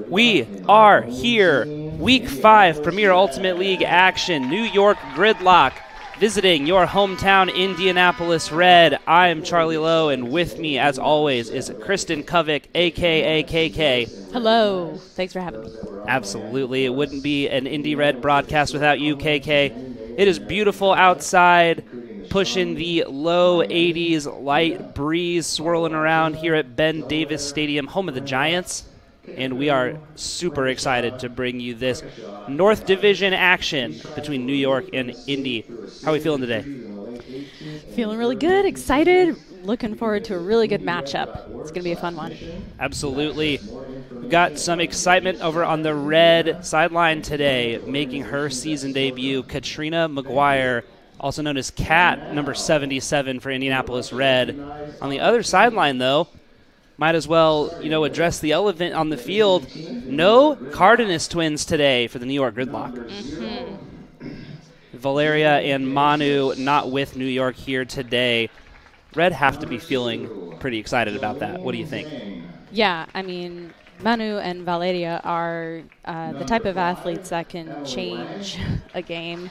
We are here. Week 5 Premier Ultimate League action. New York Gridlock visiting your hometown Indianapolis Red. I'm Charlie Lowe, and with me, as always, is Kristen Kovic, a.k.a. KK. Hello. Thanks for having me. Absolutely. It wouldn't be an Indy Red broadcast without you, KK. It is beautiful outside, pushing the low 80s, light breeze swirling around here at Ben Davis Stadium, home of the Giants. And we are super excited to bring you this North Division action between New York and Indy. How are we feeling today? Feeling really good, excited, looking forward to a really good matchup. It's going to be a fun one. Absolutely. We've got some excitement over on the Red sideline today, making her season debut, Katrina McGuire, also known as Cat, number 77 for Indianapolis Red. On the other sideline, though, might as well, address the elephant on the field. No Cardenas twins today for the New York Gridlock. Mm-hmm. Valeria and Manu not with New York here today. Red have to be feeling pretty excited about that. What do you think? Yeah, I mean, Manu and Valeria are the type of athletes that can change a game.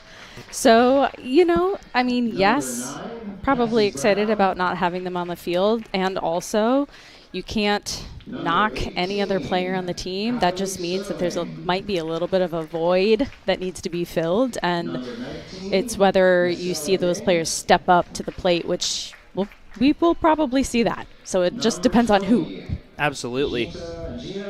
So, yes, probably excited about not having them on the field, and also you can't knock any other player on the team. That just means that might be a little bit of a void that needs to be filled, and it's whether you see those players step up to the plate, which we will probably see that. So it just depends on who. Absolutely.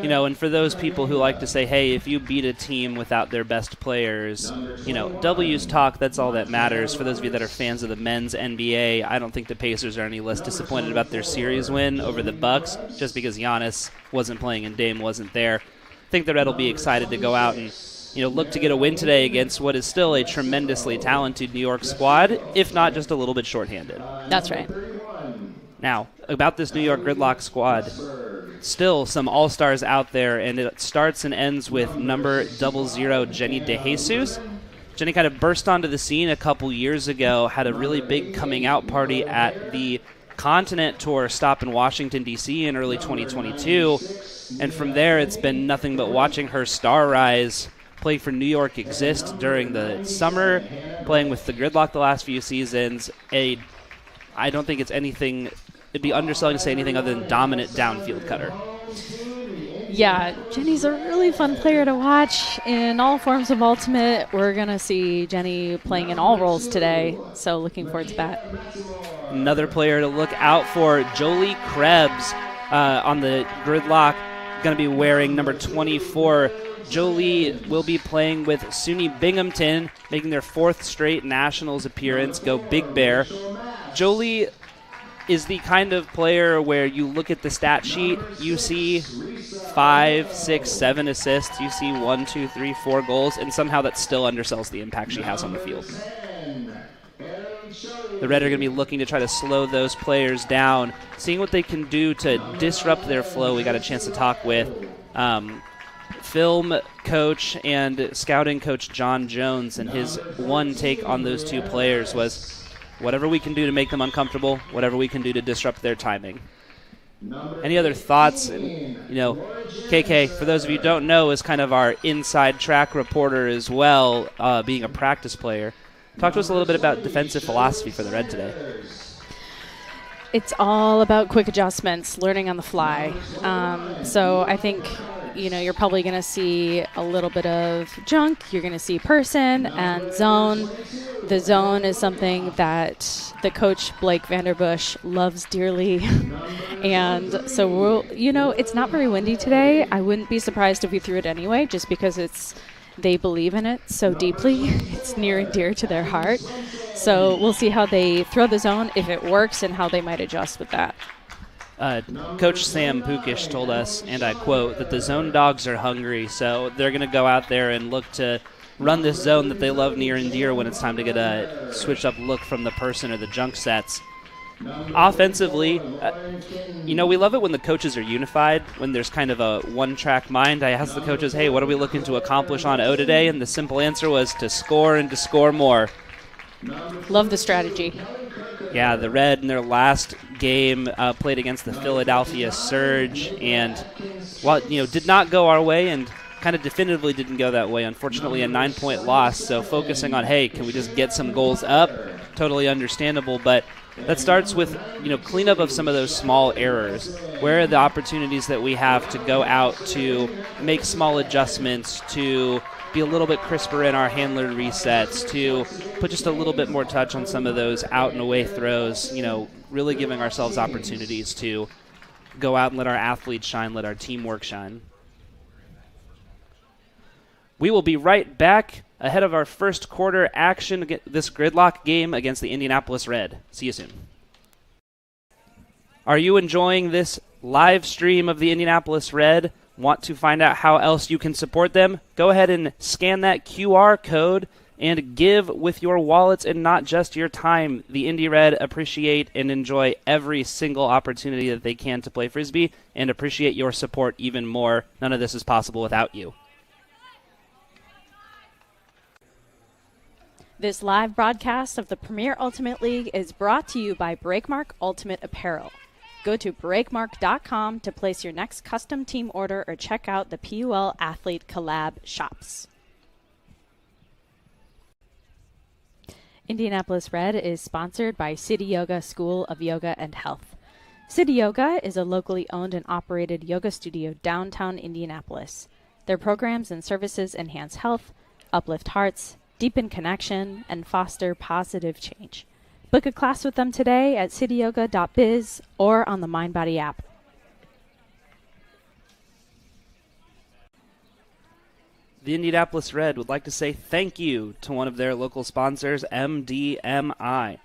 And for those people who like to say, hey, if you beat a team without their best players, W's talk, that's all that matters. For those of you that are fans of the men's NBA, I don't think the Pacers are any less disappointed about their series win over the Bucks just because Giannis wasn't playing and Dame wasn't there. I think the Red will be excited to go out and look to get a win today against what is still a tremendously talented New York squad, if not just a little bit shorthanded. That's right. Now, about this New York Gridlock squad, still some all-stars out there, and it starts and ends with number 00, Jenny DeJesus. Jenny kind of burst onto the scene a couple years ago, had a really big coming-out party at the Continent Tour stop in Washington, D.C. in early 2022, and from there it's been nothing but watching her star rise, play for New York Exist during the summer, playing with the Gridlock the last few seasons. I don't think it's anything... It'd be underselling to say anything other than dominant downfield cutter. Yeah, Jenny's a really fun player to watch in all forms of Ultimate. We're going to see Jenny playing in all roles today, so looking forward to that. Another player to look out for, Jolie Krebs on the Gridlock, going to be wearing number 24. Jolie will be playing with SUNY Binghamton, making their 4th straight Nationals appearance. Go Big Bear. Jolie is the kind of player where you look at the stat sheet, you see 5, 6, 7 assists, you see 1, 2, 3, 4 goals, and somehow that still undersells the impact she has on the field. The Red are going to be looking to try to slow those players down, seeing what they can do to disrupt their flow. We got a chance to talk with film coach and scouting coach John Jones, and his one take on those two players was, whatever we can do to make them uncomfortable, whatever we can do to disrupt their timing. Any other thoughts? KK, for those of you who don't know, is kind of our inside track reporter as well, being a practice player. Talk to us a little bit about defensive philosophy for the Red today. It's all about quick adjustments, learning on the fly. So I think you're probably going to see a little bit of junk. You're going to see person and zone. The zone is something that the coach, Blake Vanderbush, loves dearly. And so, it's not very windy today. I wouldn't be surprised if we threw it anyway, just because they believe in it so deeply. It's near and dear to their heart. So we'll see how they throw the zone, if it works, and how they might adjust with that. Coach Sam Pukish told us, and I quote, that the zone dogs are hungry, so they're going to go out there and look to run this zone that they love near and dear when it's time to get a switched-up look from the person or the junk sets. Offensively, we love it when the coaches are unified, when there's kind of a one-track mind. I asked the coaches, hey, what are we looking to accomplish on O today? And the simple answer was to score and to score more. Love the strategy. Yeah, the Red in their last game played against the Philadelphia Surge, and while did not go our way and kind of definitively didn't go that way. Unfortunately, a 9-point loss. So focusing on, hey, can we just get some goals up? Totally understandable, but that starts with cleanup of some of those small errors. Where are the opportunities that we have to go out to make small adjustments, to be a little bit crisper in our handler resets, to put just a little bit more touch on some of those out and away throws, really giving ourselves opportunities to go out and let our athletes shine, let our teamwork shine. We will be right back ahead of our first quarter action, this Gridlock game against the Indianapolis Red. See you soon. Are you enjoying this live stream of the Indianapolis Red? Want to find out how else you can support them? Go ahead and scan that QR code and give with your wallets and not just your time. The Indy Red appreciate and enjoy every single opportunity that they can to play Frisbee and appreciate your support even more. None of this is possible without you. This live broadcast of the Premier Ultimate League is brought to you by Breakmark Ultimate Apparel. Go to breakmark.com to place your next custom team order or check out the PUL Athlete Collab shops. Indianapolis Red is sponsored by City Yoga School of Yoga and Health. City Yoga is a locally owned and operated yoga studio downtown Indianapolis. Their programs and services enhance health, uplift hearts, deepen connection, and foster positive change. Book a class with them today at cityyoga.biz or on the MindBody app. The Indianapolis Red would like to say thank you to one of their local sponsors, MDMI.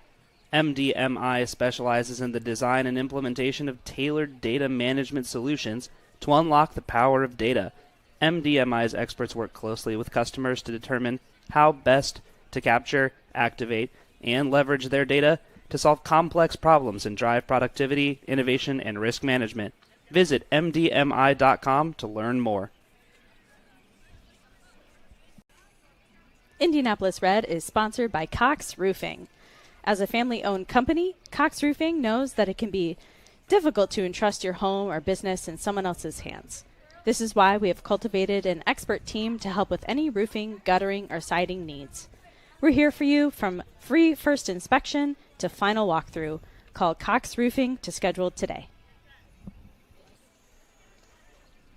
MDMI specializes in the design and implementation of tailored data management solutions to unlock the power of data. MDMI's experts work closely with customers to determine how best to capture, activate, and leverage their data to solve complex problems and drive productivity, innovation, and risk management. Visit mdmi.com to learn more. Indianapolis Red is sponsored by Cox Roofing. As a family-owned company, Cox Roofing knows that it can be difficult to entrust your home or business in someone else's hands. This is why we have cultivated an expert team to help with any roofing, guttering, or siding needs. We're here for you from free first inspection to final walkthrough. Call Cox Roofing to schedule today.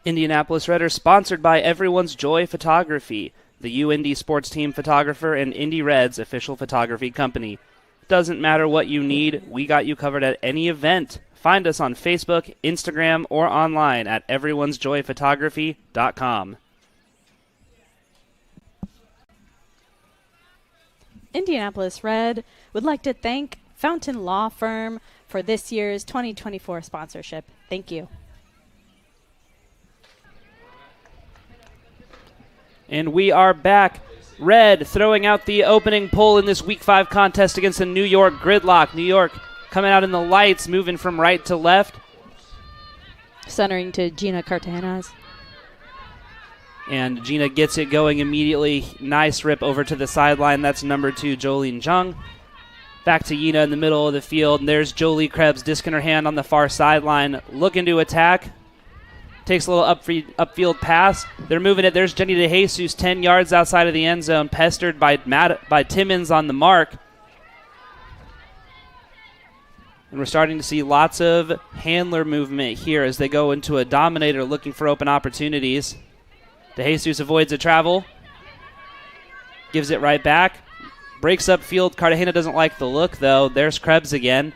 Indianapolis Red are sponsored by Everyone's Joy Photography, the UIndy sports team photographer and Indy Red's official photography company. Doesn't matter what you need, we got you covered at any event. Find us on Facebook, Instagram, or online at everyone'sjoyphotography.com. Indianapolis Red would like to thank Fountain Law Firm for this year's 2024 sponsorship. Thank you. And we are back. Red throwing out the opening pull in this Week 5 contest against the New York Gridlock. New York coming out in the lights, moving from right to left. Centering to Gina Cartagenas. And Gina gets it going immediately. Nice rip over to the sideline. That's number 2, Jolene Jung. Back to Yina in the middle of the field. And there's Jolie Krebs disking her hand on the far sideline, looking to attack. Takes a little upfield pass. They're moving it. There's Jenny DeJesus 10 yards outside of the end zone, pestered by Timmons on the mark. And we're starting to see lots of handler movement here as they go into a dominator looking for open opportunities. DeJesus avoids a travel. Gives it right back. Breaks upfield. Cartagena doesn't like the look, though. There's Krebs again.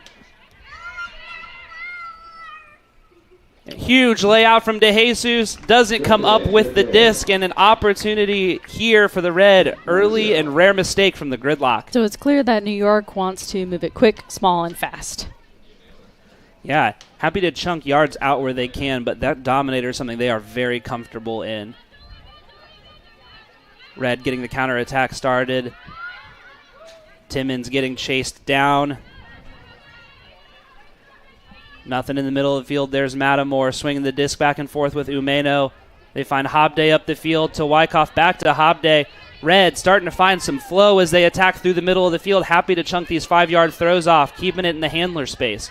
Huge layout from DeJesus. Doesn't come up with the disc, and an opportunity here for the Red. Early and rare mistake from the Gridlock. So it's clear that New York wants to move it quick, small, and fast. Yeah, happy to chunk yards out where they can, but that dominator is something they are very comfortable in. Red getting the counterattack started. Timmons getting chased down. Nothing in the middle of the field. There's Matamore swinging the disc back and forth with Umeno. They find Hobday up the field to Wyckoff. Back to Hobday. Red starting to find some flow as they attack through the middle of the field. Happy to chunk these 5-yard throws off, keeping it in the handler space.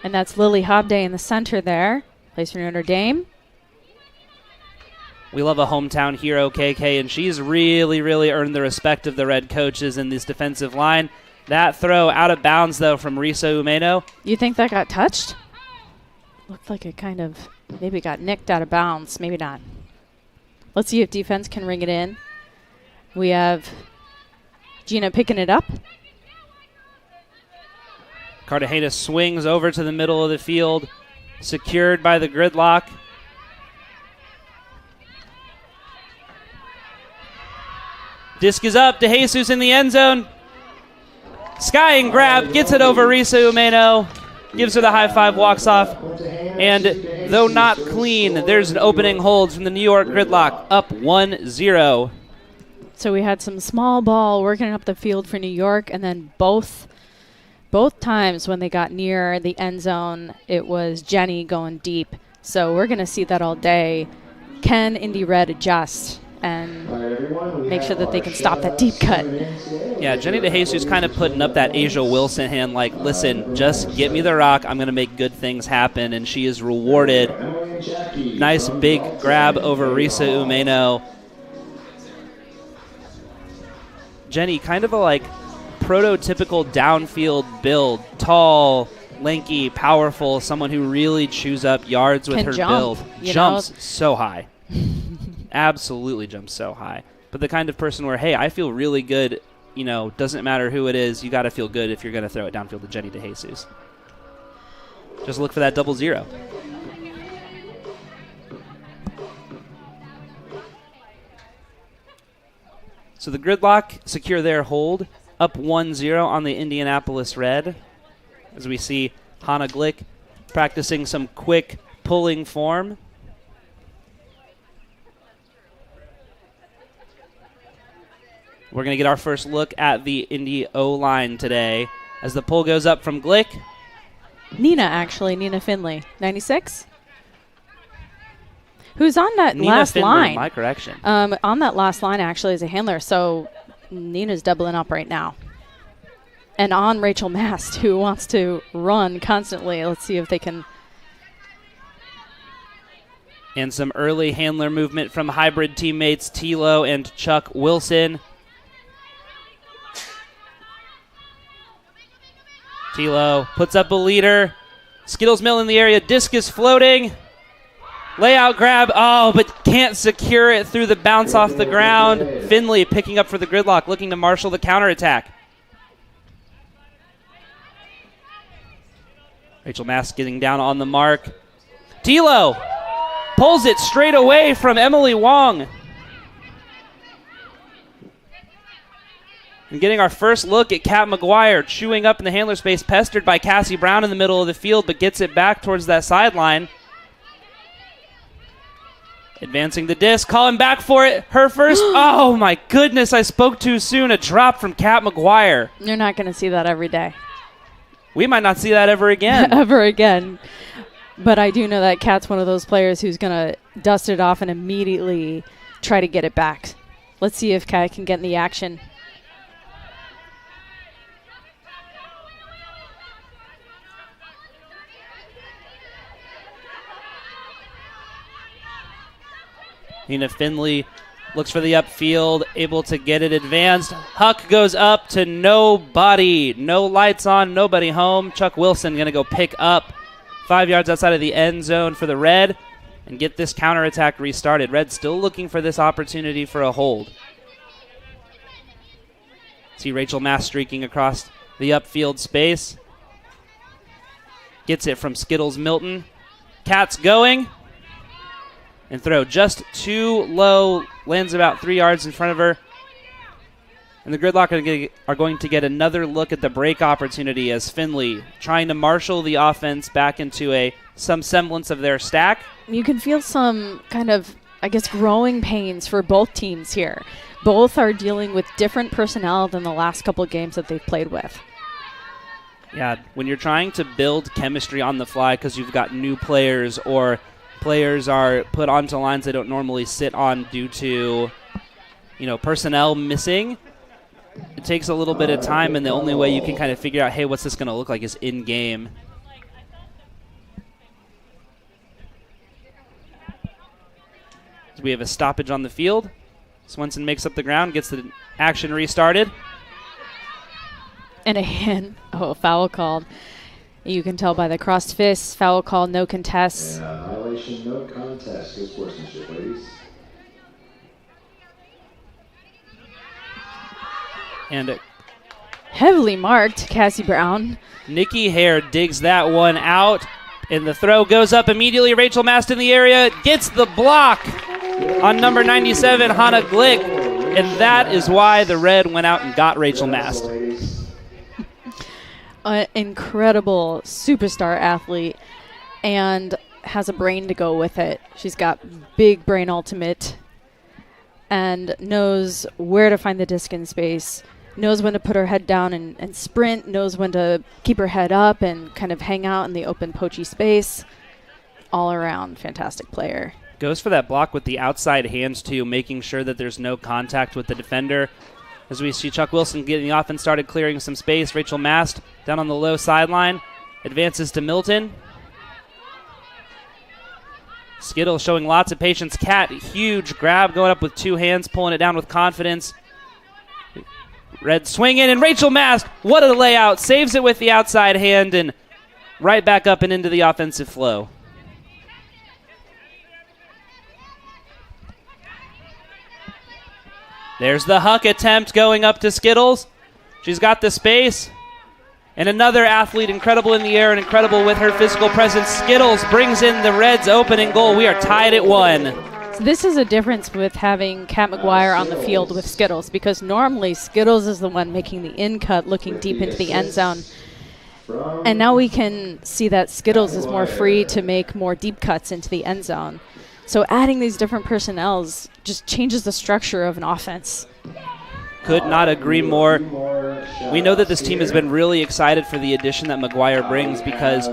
And that's Lily Hobday in the center there. Plays for Notre Dame. We love a hometown hero, KK, and she's really, really earned the respect of the Red coaches in this defensive line. That throw out of bounds, though, from Risa Umeno. You think that got touched? Looked like it kind of maybe got nicked out of bounds. Maybe not. Let's see if defense can ring it in. We have Gina picking it up. Cartagena swings over to the middle of the field, secured by the Gridlock. Disc is up. DeJesus in the end zone. Skying grab, gets it over Risa Umeno, gives her the high five, walks off. And though not clean, there's an opening hold from the New York Gridlock, up 1-0. So we had some small ball working up the field for New York, and then both times when they got near the end zone, it was Jenny going deep. So we're going to see that all day. Can Indy Red adjust and make sure that they can stop that deep cut? Yeah, Jenny DeJesus kind of putting up that Asia Wilson hand like, listen, just get me the rock. I'm going to make good things happen. And she is rewarded. Nice big grab over Risa Umeno. Jenny, kind of a like prototypical downfield build. Tall, lanky, powerful, someone who really chews up yards with her build. Jumps so high. Absolutely jumps so high. But the kind of person where, hey, I feel really good, doesn't matter who it is, you got to feel good if you're going to throw it downfield to Jenny DeJesus. Just look for that 0-0. So the Gridlock secure their hold, up 1-0 on the Indianapolis Red. As we see Hannah Glick practicing some quick pulling form. We're going to get our first look at the Indy O-line today as the pull goes up from Glick. Nina Finley, 96. Who's on that Nina last Finley, line? my correction. On that last line, actually, as a handler. So Nina's doubling up right now. And on Rachel Mast, who wants to run constantly. Let's see if they can. And some early handler movement from hybrid teammates Tilo and Chuck Wilson. Tilo puts up a leader. Skittles Mill in the area. Disc is floating. Layout grab. Oh, but can't secure it through the bounce off the ground. Finley picking up for the Gridlock, looking to marshal the counterattack. Rachel Mast getting down on the mark. Tilo pulls it straight away from Emily Wong. And getting our first look at Kat McGuire chewing up in the handler space, pestered by Cassie Brown in the middle of the field, but gets it back towards that sideline. Advancing the disc, calling back for it. Her first. Oh, my goodness, I spoke too soon. A drop from Kat McGuire. You're not going to see that every day. We might not see that ever again. Ever again. But I do know that Kat's one of those players who's going to dust it off and immediately try to get it back. Let's see if Kat can get in the action. Nina Finley looks for the upfield, able to get it advanced. Huck goes up to nobody. No lights on, nobody home. Chuck Wilson going to go pick up 5 yards outside of the end zone for the Red and get this counterattack restarted. Red still looking for this opportunity for a hold. See Rachel Mast streaking across the upfield space. Gets it from Skittles Milton. Kat's going. And throw just too low, lands about 3 yards in front of her. And the Gridlock are going to get another look at the break opportunity as Finley trying to marshal the offense back into some semblance of their stack. You can feel some kind of, growing pains for both teams here. Both are dealing with different personnel than the last couple of games that they've played with. Yeah, when you're trying to build chemistry on the fly because you've got new players or players are put onto lines they don't normally sit on due to personnel missing, it takes a little bit of time, and the only way you can kind of figure out, hey, what's this going to look like is in-game. So we have a stoppage on the field. Swenson makes up the ground, gets the action restarted. And a foul called. You can tell by the crossed fists, foul call, no contest. Yeah, violation, no contest. Good sportsmanship, ladies. And heavily marked, Cassie Brown. Nikki Hare digs that one out, and the throw goes up immediately. Rachel Mast in the area gets the block on number 97, Hannah Glick, and that is why the Red went out and got Rachel Mast. An incredible superstar athlete and has a brain to go with it. She's got big brain ultimate and knows where to find the disc in space, knows when to put her head down and sprint, knows when to keep her head up and kind of hang out in the open poachy space. All around fantastic player. Goes for that block with the outside hands too, making sure that there's no contact with the defender. As we see Chuck Wilson getting the offense started, clearing some space. Rachel Mast down on the low sideline. Advances to Milton. Skittle showing lots of patience. Cat, huge grab, going up with two hands, pulling it down with confidence. Red swinging, and Rachel Mast, what a layout. Saves it with the outside hand and right back up and into the offensive flow. There's the huck attempt going up to Skittles. She's got the space. And another athlete, incredible in the air and incredible with her physical presence. Skittles brings in the Reds' opening goal. We are tied at 1. So this is a difference with having Kat McGuire on the field with Skittles, because normally Skittles is the one making the in cut, looking deep into the end zone. And now we can see that Skittles is more free to make more deep cuts into the end zone. So adding these different personnels just changes the structure of an offense. Could not agree more. We know that this team has been really excited for the addition that McGuire brings, because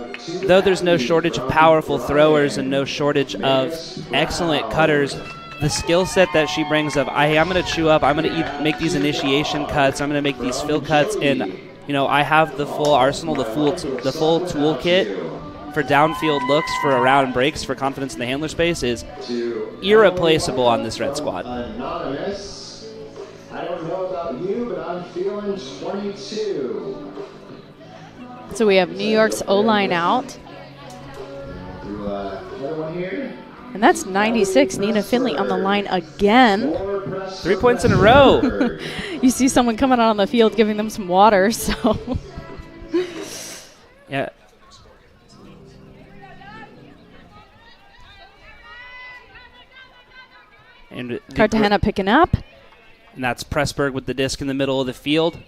though there's no shortage of powerful throwers and no shortage of excellent cutters, the skill set that she brings of, hey, I'm going to chew up, I'm going to make these initiation cuts, I'm going to make these fill cuts, and I have the full arsenal, the full toolkit for downfield looks, for around breaks, for confidence in the handler space is irreplaceable on this Red squad. Anonymous, I don't know about you, but I'm feeling 22. So we have New York's O-line out. Do another one here. And that's 96, Nina Finley on the line again. 3 points in a row. You see someone coming out on the field giving them some water, so. Yeah. And Cartagena picking up. And that's Pressburg with the disc in the middle of the field.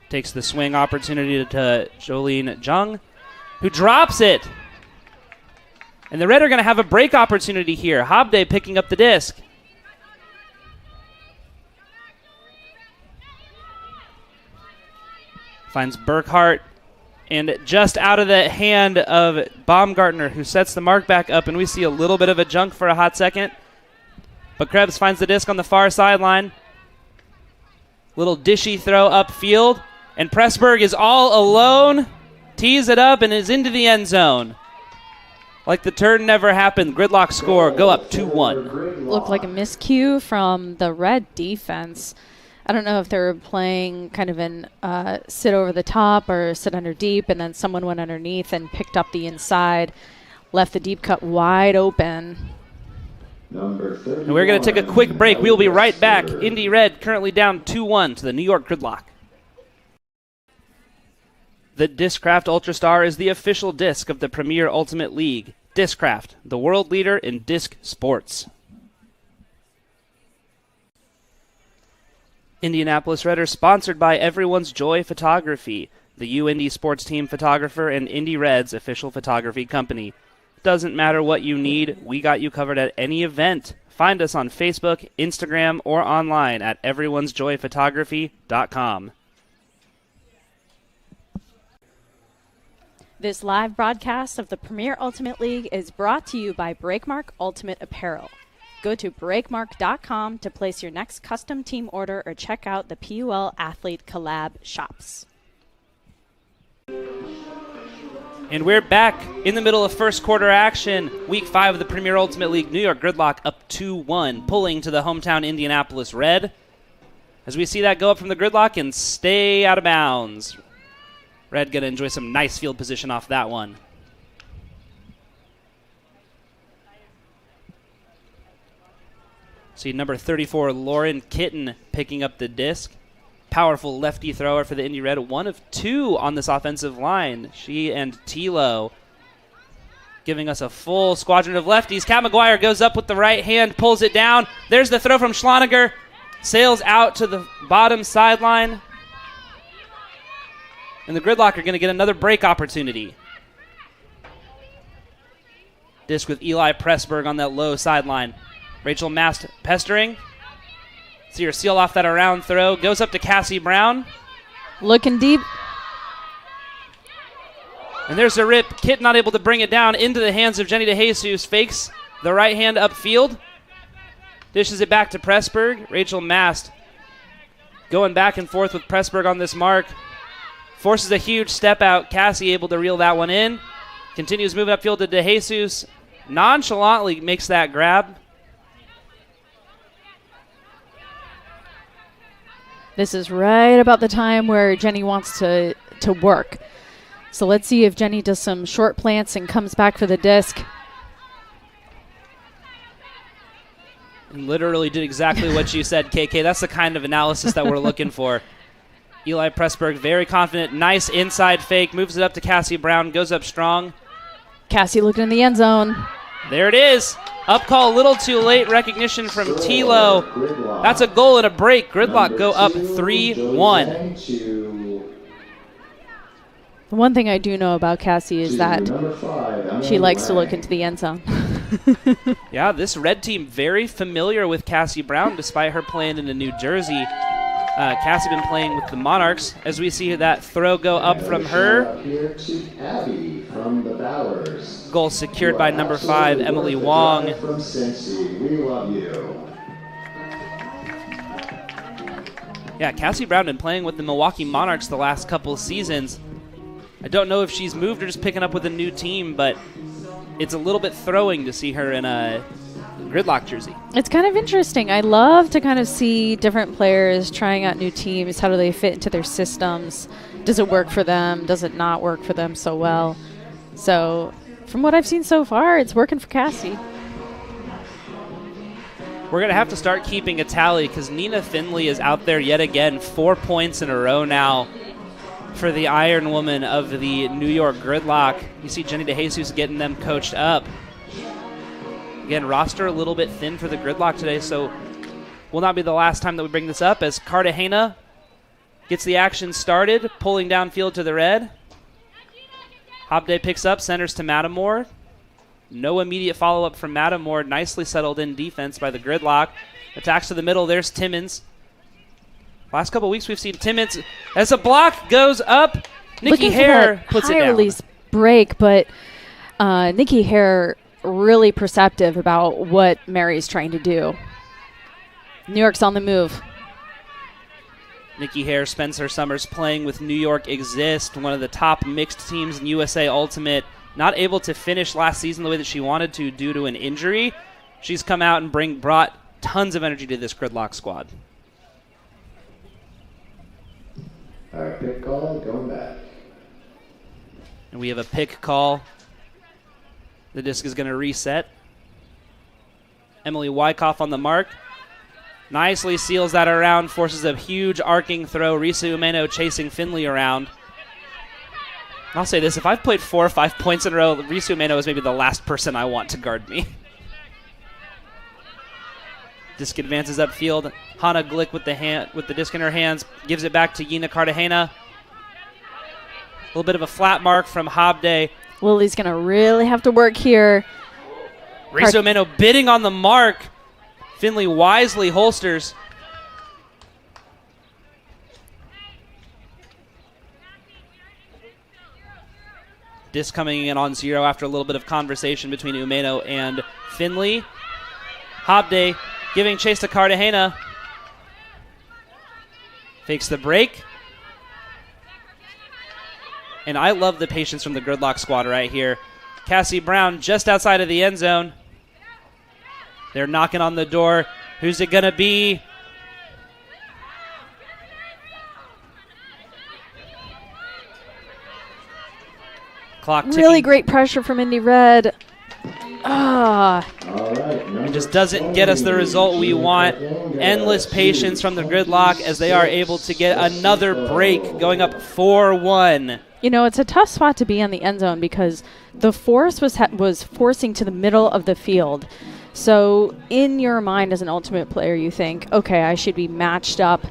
Takes the swing opportunity to Jolene Jung, who drops it. And the Red are going to have a break opportunity here. Hobday picking up the disc. Finds Burkhart. And just out of the hand of Baumgartner, who sets the mark back up. And we see a little bit of a junk for a hot second. But Krebs finds the disc on the far sideline. Little dishy throw upfield. And Pressburg is all alone. Tees it up and is into the end zone. Like the turn never happened. Gridlock score. Go up 2-1. Looked like a miscue from the Red defense. I don't know if they were playing kind of an sit over the top or sit under deep, and then someone went underneath and picked up the inside, left the deep cut wide open. And we're going to take a quick break. We'll be right back. Indy Red currently down 2-1 to the New York Gridlock. The Discraft Ultrastar is the official disc of the Premier Ultimate League. Discraft, the world leader in disc sports. Indianapolis Red are sponsored by Everyone's Joy Photography, the UIndy sports team photographer and Indy Red's official photography company. Doesn't matter what you need, we got you covered at any event. Find us on Facebook, Instagram, or online at everyone'sjoyphotography.com. This live broadcast of the Premier Ultimate League is brought to you by Breakmark Ultimate Apparel. Go to breakmark.com to place your next custom team order or check out the PUL Athlete Collab shops. And we're back in the middle of first quarter action. Week 5 of the Premier Ultimate League. New York Gridlock up 2-1, pulling to the hometown Indianapolis Red. As we see that go up from the Gridlock and stay out of bounds. Red going to enjoy some nice field position off that one. See number 34, Lauren Kitten, picking up the disc. Powerful lefty thrower for the Indy Red. 1 of 2 on this offensive line. She and Tilo giving us a full squadron of lefties. Kat McGuire goes up with the right hand, pulls it down. There's the throw from Schloniger. Sails out to the bottom sideline. And the Gridlock are going to get another break opportunity. Disc with Eli Pressberg on that low sideline. Rachel Mast pestering. See her seal off that around throw. Goes up to Cassie Brown. Looking deep. And there's a rip. Kit not able to bring it down into the hands of Jenny DeJesus. Fakes the right hand upfield. Dishes it back to Pressberg. Rachel Mast going back and forth with Pressberg on this mark. Forces a huge step out. Cassie able to reel that one in. Continues moving upfield to DeJesus. Nonchalantly makes that grab. This is right about the time where Jenny wants to work. So let's see if Jenny does some short plants and comes back for the disc. And literally did exactly what you said, KK. That's the kind of analysis that we're looking for. Eli Pressberg, very confident. Nice inside fake. Moves it up to Cassie Brown. Goes up strong. Cassie looking in the end zone. There it is. Up call a little too late. Recognition from Tilo. That's a goal and a break. Gridlock go up 3-1. The one thing I do know about Cassie is that she likes to look into the end zone. Yeah, this Red team very familiar with Cassie Brown despite her playing in New Jersey. Cassie been playing with the Monarchs. As we see that throw go up from her. Goal secured by number 5, Emily Wong. Yeah, Cassie Brown been playing with the Milwaukee Monarchs the last couple of seasons. I don't know if she's moved or just picking up with a new team, but it's a little bit throwing to see her in a Gridlock jersey. It's kind of interesting. I love to kind of see different players trying out new teams. How do they fit into their systems? Does it work for them? Does it not work for them so well? So from what I've seen so far, it's working for Cassie. We're going to have to start keeping a tally because Nina Finley is out there yet again. 4 points in a row now for the Iron Woman of the New York Gridlock. You see Jenny DeJesus getting them coached up. Again, roster a little bit thin for the Gridlock today, so will not be the last time that we bring this up as Cartagena gets the action started, pulling downfield to the Red. Hobday picks up, centers to Matamore. No immediate follow-up from Matamore. Nicely settled in defense by the Gridlock. Attacks to the middle. There's Timmons. Last couple weeks we've seen Timmons as a block goes up. Nikki Hare puts it down. High release break, but Nikki Hare really perceptive about what Mary's trying to do. New York's on the move. Nikki Hare spends her summers playing with New York Exist, one of the top mixed teams in USA Ultimate. Not able to finish last season the way that she wanted to due to an injury. She's come out and brought tons of energy to this Gridlock squad. All right, pick call, going back. And we have a pick call. The disc is going to reset. Emily Wyckoff on the mark. Nicely seals that around, forces a huge arcing throw. Risa Umeno chasing Finley around. I'll say this, if I've played 4 or 5 points in a row, Risa Umeno is maybe the last person I want to guard me. Disc advances upfield. Hannah Glick with the disc in her hands, gives it back to Yina Cartagena. A little bit of a flat mark from Hobday. Lily's going to really have to work here. Risa Umeno bidding on the mark. Finley wisely holsters. Disc coming in on 0 after a little bit of conversation between Umeno and Finley. Hobday giving chase to Cartagena. Fakes the break. And I love the patience from the Gridlock squad right here. Cassie Brown just outside of the end zone. They're knocking on the door. Who's it going to be? Clock ticking. Really great pressure from Indy Red. It just doesn't get us the result we want. Endless patience from the Gridlock as they are able to get another break, going up 4-1. You know, it's a tough spot to be on the end zone because the force was forcing to the middle of the field. So in your mind as an ultimate player, you think, okay, I should be matched up